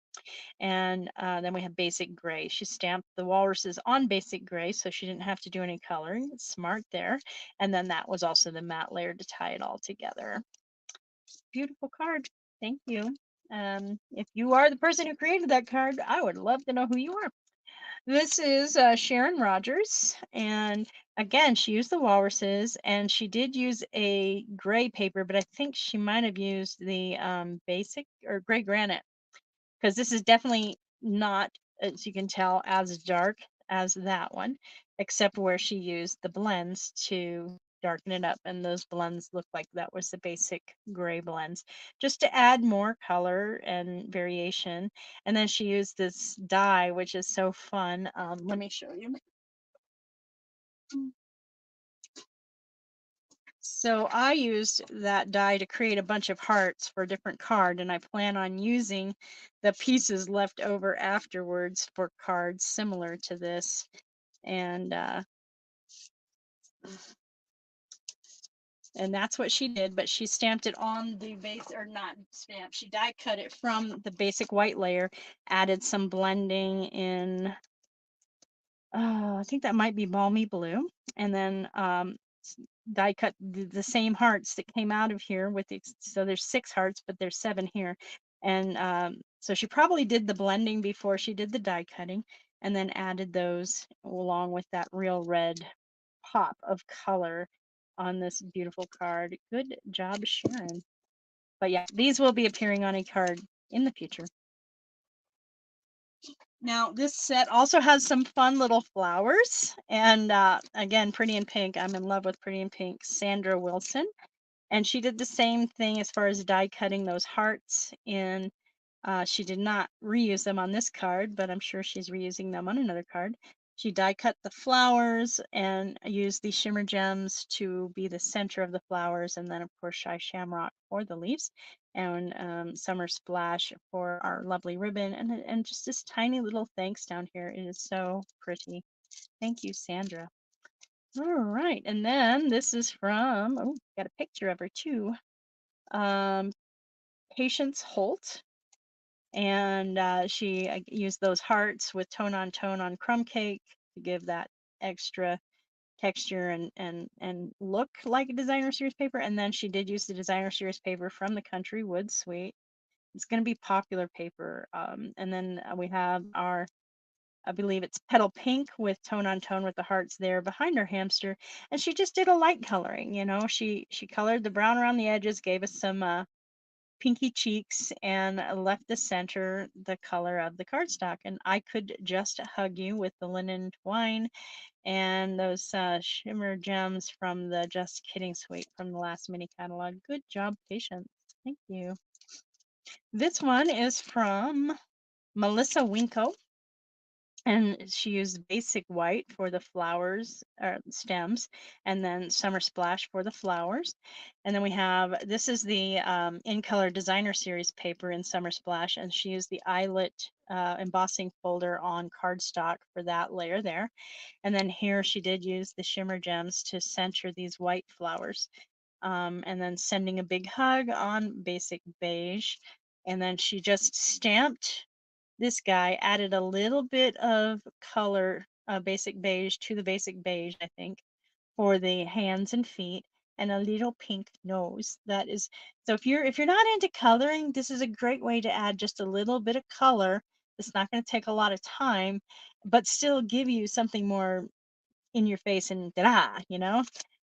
And then we have basic gray. She stamped the walruses on basic gray, so she didn't have to do any coloring. It's smart there. And then that was also the matte layer to tie it all together. Beautiful card. Thank you. If you are the person who created that card, I would love to know who you are. This is Sharon Rogers, and again, she used the walruses, and she did use a gray paper, but I think she might have used the basic or gray granite, because this is definitely not, as you can tell, as dark as that one, except where she used the blends to darken it up. And those blends look like that was the basic gray blends, just to add more color and variation. And then she used this dye, which is so fun. Let me show you. So I used that die to create a bunch of hearts for a different card, and I plan on using the pieces left over afterwards for cards similar to this. And that's what she did, but she stamped it on the base, or not stamped, she die cut it from the basic white layer, added some blending in, I think that might be balmy blue, and then die cut the same hearts that came out of here with the, so there's 6 hearts, but there's 7 here. And so she probably did the blending before she did the die cutting, and then added those along with that real red pop of color on this beautiful card. Good job, Sharon. But yeah, these will be appearing on a card in the future. Now, this set also has some fun little flowers. And again, Pretty in Pink. I'm in love with Pretty in Pink. Sandra Wilson. And she did the same thing as far as die cutting those hearts in. She did not reuse them on this card, but I'm sure she's reusing them on another card. She die cut the flowers and used the shimmer gems to be the center of the flowers, and then of course Shy Shamrock for the leaves, and Summer Splash for our lovely ribbon, and just this tiny little thanks down here. It is so pretty. Thank you, Sandra. All right, and then this is from, oh, got a picture of her too. Um, Patience Holt, and she used those hearts with tone on crumb cake to give that extra texture and look like a designer series paper. And then she did use the designer series paper from the Country Wood Suite. It's going to be popular paper. And then we have our, I believe it's petal pink with tone on tone with the hearts there behind her hamster. And she just did a light coloring, you know, she colored the brown around the edges, gave us some pinky cheeks, and left the center the color of the cardstock. And I could just hug you with the linen twine and those shimmer gems from the Just Kidding suite from the last mini catalog. Good job, Patience. Thank you. This one is from Melissa Winko, and she used basic white for the flowers or stems, and then Summer Splash for the flowers. And then we have, this is the in color designer series paper in Summer Splash, and she used the eyelet embossing folder on cardstock for that layer there. And then here she did use the shimmer gems to center these white flowers, and then Sending a Big Hug on basic beige. And then she just stamped this guy, added a little bit of color, basic beige to the basic beige, I think, for the hands and feet, and a little pink nose. That is, so if you're not into coloring, this is a great way to add just a little bit of color. It's not going to take a lot of time, but still give you something more in your face and da, you know?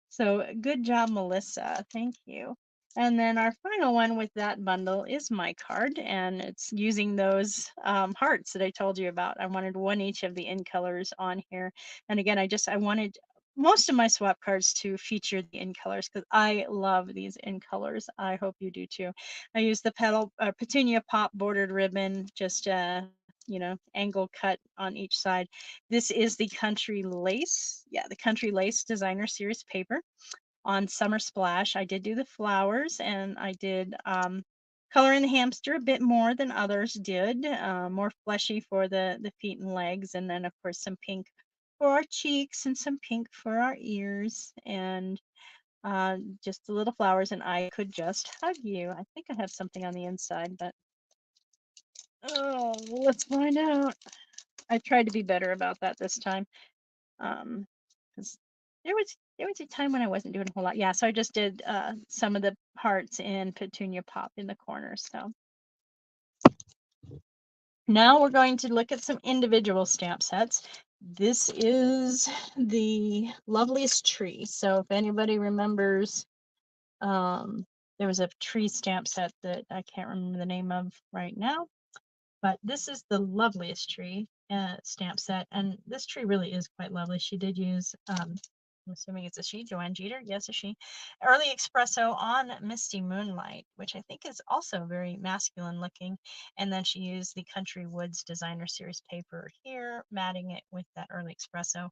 So good job, Melissa. Thank you. And then our final one with that bundle is my card, and it's using those hearts that I told you about. I wanted one each of the in colors on here. And again, I wanted most of my swap cards to feature the in colors because I love these in colors. I hope you do too. I used the petunia pop bordered ribbon, just angle cut on each side. This is the Country Lace, yeah, the Country Lace Designer Series paper on Summer Splash. I did do the flowers, and I did coloring the hamster a bit more than others did, more fleshy for the feet and legs, and then of course some pink for our cheeks and some pink for our ears, and just the little flowers. And I could just hug you. I think I have something on the inside, but oh, let's find out. I tried to be better about that this time. 'Cause there was a time when I wasn't doing a whole lot. Yeah, so I just did some of the hearts and petunia pop in the corner. So now we're going to look at some individual stamp sets. This is the loveliest tree. So if anybody remembers, there was a tree stamp set that I can't remember the name of right now. But this is the loveliest tree stamp set, and this tree really is quite lovely. She did use, I'm assuming it's a she, Joanne Jeter, yes, a she, early espresso on Misty Moonlight, which I think is also very masculine looking. And then she used the Country Woods Designer Series paper here, matting it with that early espresso,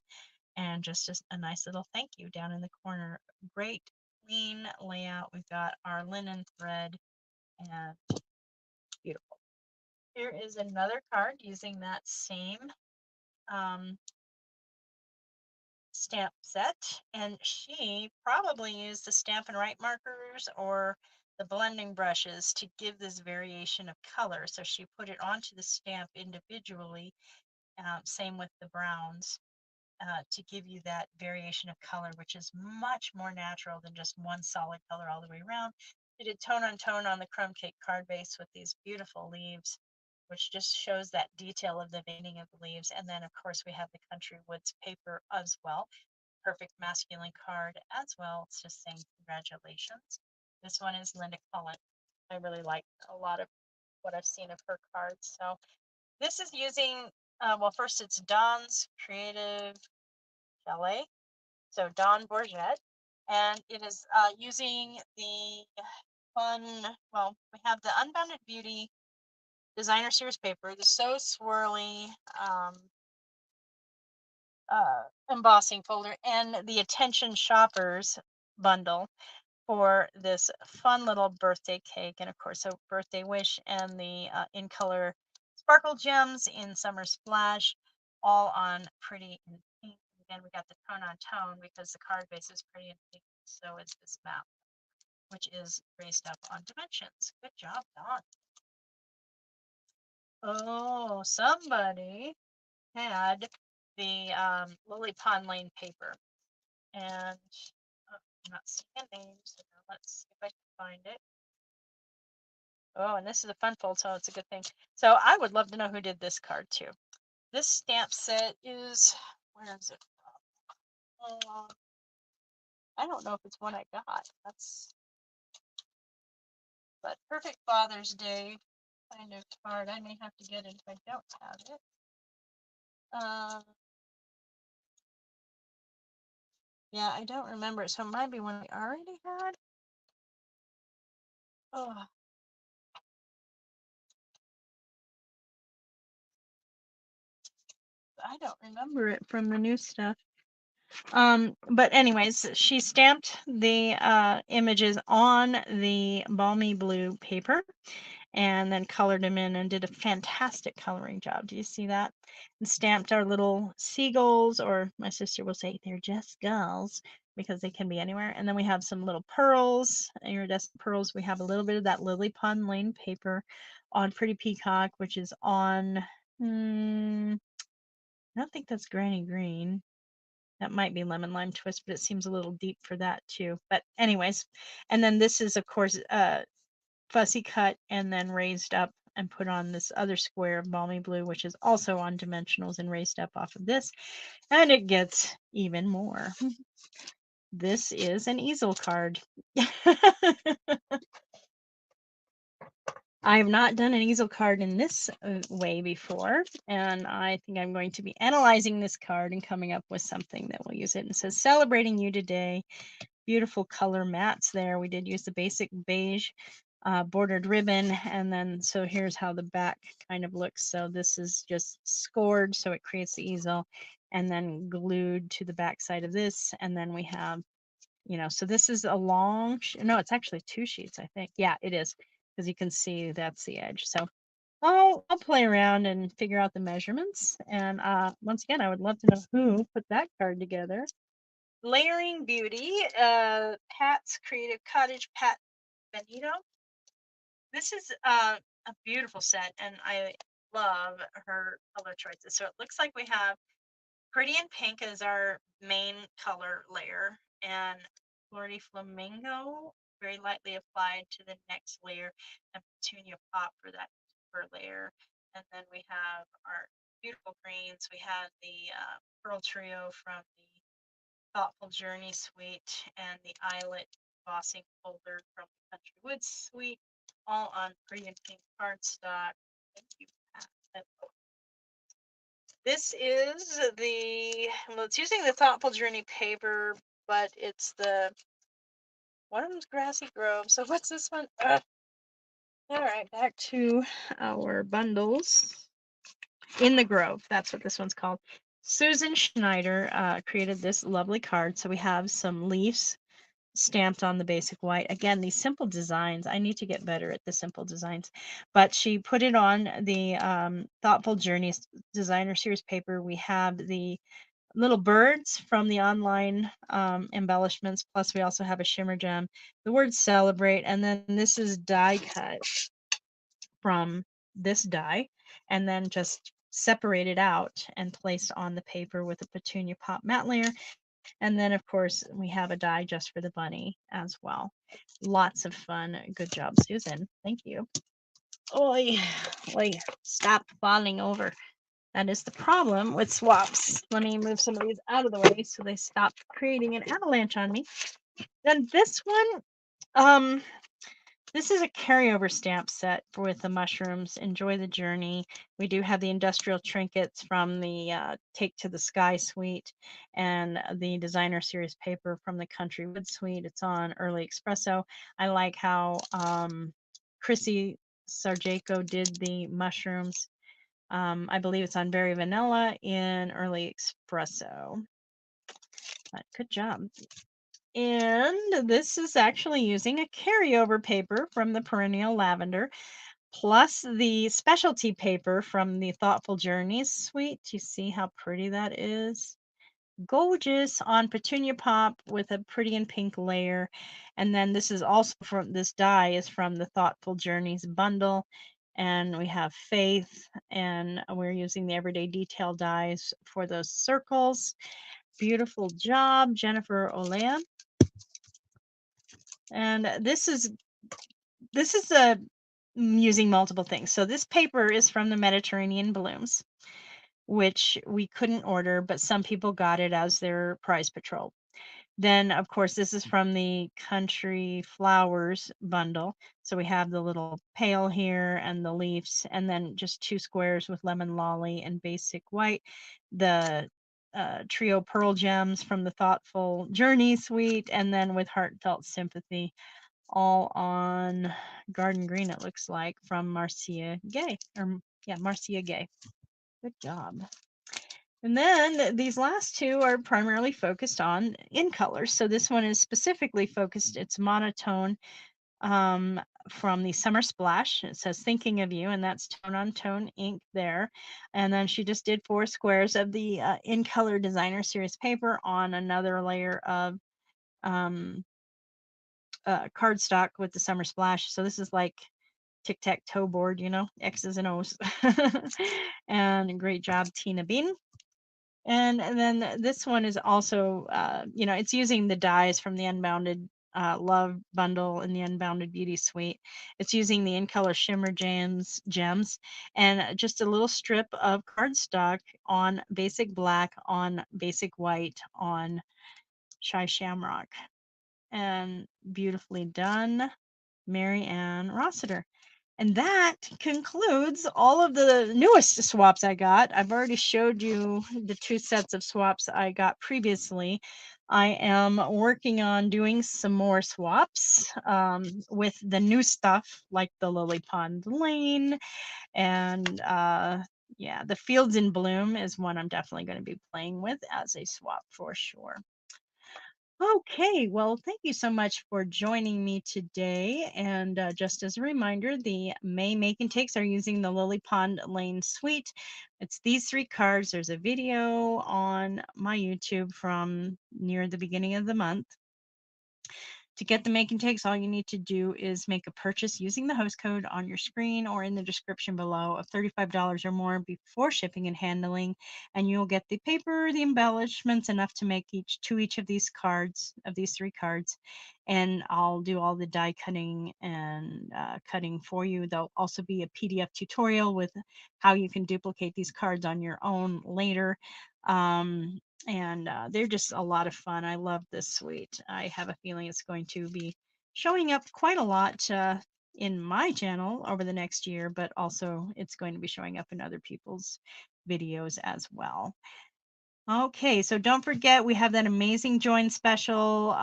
and just a nice little thank you down in the corner. Great clean layout. We've got our linen thread, and beautiful. Here is another card using that same stamp set, and she probably used the Stampin' Right markers or the blending brushes to give this variation of color. So she put it onto the stamp individually, same with the browns, to give you that variation of color, which is much more natural than just one solid color all the way around. She did tone on tone on the crumb cake card base with these beautiful leaves, which just shows that detail of the veining of the leaves. And then of course we have the Country Woods paper as well. Perfect masculine card as well. It's just saying congratulations. This one is Linda Cullen. I really like a lot of what I've seen of her cards. So this is using, well, first it's Dawn's Creative Chalet, so Dawn Bourget, and it is using the fun, well, we have the Unbounded Beauty Designer Series paper, the So Swirly embossing folder, and the Attention Shoppers bundle for this fun little birthday cake, and of course a birthday wish, and the in color sparkle gems in Summer Splash, all on pretty in pink. Again, we got the tone on tone because the card base is pretty in pink. So is this map, which is raised up on dimensions. Good job, Dawn. Oh, somebody had the Lily Pond Lane paper, and I'm not seeing a name, so now let's see if I can find it. Oh, and this is a fun fold, so it's a good thing. So I would love to know who did this card too. This stamp set is, where is it from? I don't know if it's one I got. But Perfect Father's Day kind of card. I may have to get it if I don't have it. Yeah, I don't remember it, so it might be one I already had. Oh, I don't remember it from the new stuff. But anyways, she stamped the images on the balmy blue paper and then colored them in and did a fantastic coloring job. Do you see that? And stamped our little seagulls, or my sister will say they're just gulls because they can be anywhere. And then we have some little pearls, iridescent pearls. We have a little bit of that Lily Pond Lane paper on Pretty Peacock, which is on, I don't think that's Granny Green. That might be Lemon Lime Twist, but it seems a little deep for that too. But anyways, and then this is of course fussy cut and then raised up and put on this other square of balmy blue, which is also on dimensionals and raised up off of this. And it gets even more. This is an easel card. I have not done an easel card in this way before, and I think I'm going to be analyzing this card and coming up with something that will use it. And it says, celebrating you today. Beautiful color mats there. We did use the basic beige bordered ribbon, and then so here's how the back kind of looks. So this is just scored, so it creates the easel, and then glued to the back side of this, and then we have, so this is a long, no, it's actually two sheets, I think. Yeah, it is, because because you can see that's the edge. So I'll play around and figure out the measurements. And once again, I would love to know who put that card together. Layering Beauty, Pat's Creative Cottage, Pat Benito. This is a beautiful set, and I love her color choices. So it looks like we have Pretty in Pink as our main color layer, and Flirty Flamingo very lightly applied to the next layer, and Petunia Pop for that deeper layer. And then we have our beautiful greens. We have the Pearl Trio from the Thoughtful Journey Suite and the Eyelet Embossing Folder from the Country Woods Suite, all on Pretty in Pink cardstock. Thank you, Pat. This is well, it's using the Thoughtful Journey paper, but it's one of them's Grassy Grove. So what's this one? Ugh. All right, back to our bundles. In the Grove, that's what this one's called. Susan Schneider created this lovely card. So we have some leaves stamped on the basic white. Again, these simple designs, I need to get better at the simple designs, but she put it on the Thoughtful Journeys designer series paper. We have the little birds from the online embellishments, plus we also have a shimmer gem, the word celebrate, and then this is die cut from this die, and then just separated out and placed on the paper with a Petunia Pop matte layer. And then, of course, we have a die just for the bunny as well. Lots of fun. Good job, Susan. Thank you. Oi, oi, stop falling over. That is the problem with swaps. Let me move some of these out of the way so they stop creating an avalanche on me. Then this one, this is a carryover stamp set with the mushrooms. Enjoy the journey. We do have the industrial trinkets from the Take to the Sky suite and the designer series paper from the Country Wood suite. It's on Early Espresso. I like how Chrissy Sarjeko did the mushrooms. I believe it's on Berry Vanilla in Early Espresso. But good job. And this is actually using a carryover paper from the Perennial Lavender, plus the specialty paper from the Thoughtful Journeys suite. You see how pretty that is? Gorgeous on Petunia Pop with a Pretty in Pink layer. And then this is also this die is from the Thoughtful Journeys bundle. And we have Faith, and we're using the Everyday Detail dies for those circles. Beautiful job, Jennifer Olea. And this is using multiple things. So this paper is from the Mediterranean Blooms, which we couldn't order, but some people got it as their prize patrol. Then, of course, this is from the Country Flowers bundle. So we have the little pail here and the leaves, and then just 2 squares with lemon lolly and basic white. The trio pearl gems from the Thoughtful Journey suite, and then with heartfelt sympathy, all on garden green, it looks like, from Marcia Gay. Marcia Gay. Good job. And then these last two are primarily focused on in colors. So this one is specifically focused, it's monotone from the Summer Splash. It says Thinking of You, and that's tone on tone ink there. And then she just did 4 squares of the in color designer series paper on another layer of cardstock with the Summer Splash. So this is like tic-tac-toe board, X's and O's. And great job, Tina Bean. And then this one is also, it's using the dies from the Unbounded Love bundle and the Unbounded Beauty suite. It's using the In Color Shimmer gems, and just a little strip of cardstock on basic black, on basic white, on Shy Shamrock. And beautifully done, Mary Ann Rossiter. And that concludes all of the newest swaps I got. I've already showed you the 2 sets of swaps I got previously. I am working on doing some more swaps with the new stuff, like the Lily Pond Lane, and the Fields in Bloom is one I'm definitely going to be playing with as a swap for sure. Okay, well, thank you so much for joining me today. And just as a reminder, the May Make and Takes are using the Lily Pond Lane Suite. It's these three cards. There's a video on my YouTube from near the beginning of the month. To get the make and takes, all you need to do is make a purchase using the host code on your screen or in the description below of $35 or more before shipping and handling, and you'll get the paper, the embellishments, enough to make each of these cards, of these three cards, and I'll do all the die cutting and cutting for you. There'll also be a PDF tutorial with how you can duplicate these cards on your own later. And they're just a lot of fun. I love this suite. I have a feeling it's going to be showing up quite a lot in my channel over the next year, but also it's going to be showing up in other people's videos as well. Okay, so don't forget we have that amazing join special.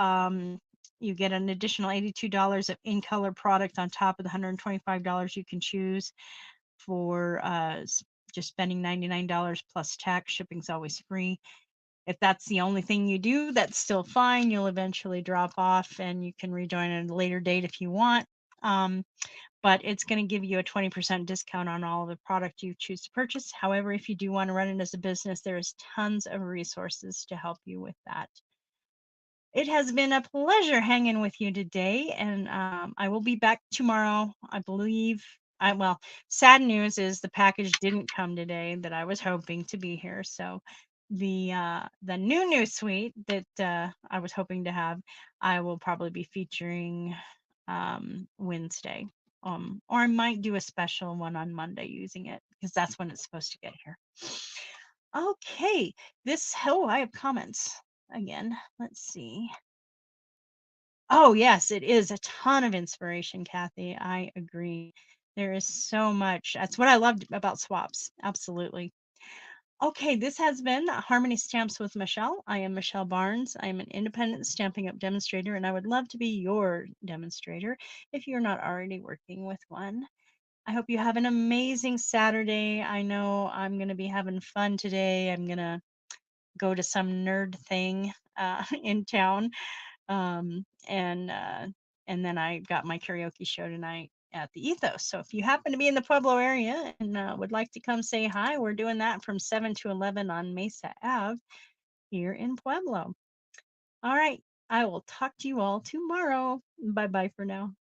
You get an additional $82 of in-color product on top of the $125 you can choose for just spending $99 plus tax. Shipping's always free. If that's the only thing you do, that's still fine. You'll eventually drop off and you can rejoin at a later date if you want. Um, but it's going to give you a 20% discount on all of the product you choose to purchase. However, if you do want to run it as a business, there's tons of resources to help you with that. It has been a pleasure hanging with you today, and I will be back tomorrow. I believe. Well, sad news is the package didn't come today that I was hoping to be here. So the new suite that I was hoping to have, I will probably be featuring Wednesday. Or I might do a special one on Monday using it because that's when it's supposed to get here. Okay, I have comments again. Let's see. Oh, yes, it is a ton of inspiration, Kathy. I agree. There is so much. That's what I loved about swaps. Absolutely. Okay, this has been Harmony Stamps with Michelle. I am Michelle Barnes. I am an independent Stampin' Up! Demonstrator, and I would love to be your demonstrator if you're not already working with one. I hope you have an amazing Saturday. I know I'm going to be having fun today. I'm going to go to some nerd thing in town, um, and uh, and then I got my karaoke show tonight at the Ethos. So if you happen to be in the Pueblo area and would like to come say hi, we're doing that from 7 to 11 on Mesa Ave here in Pueblo. All right, I will talk to you all tomorrow. Bye bye for now.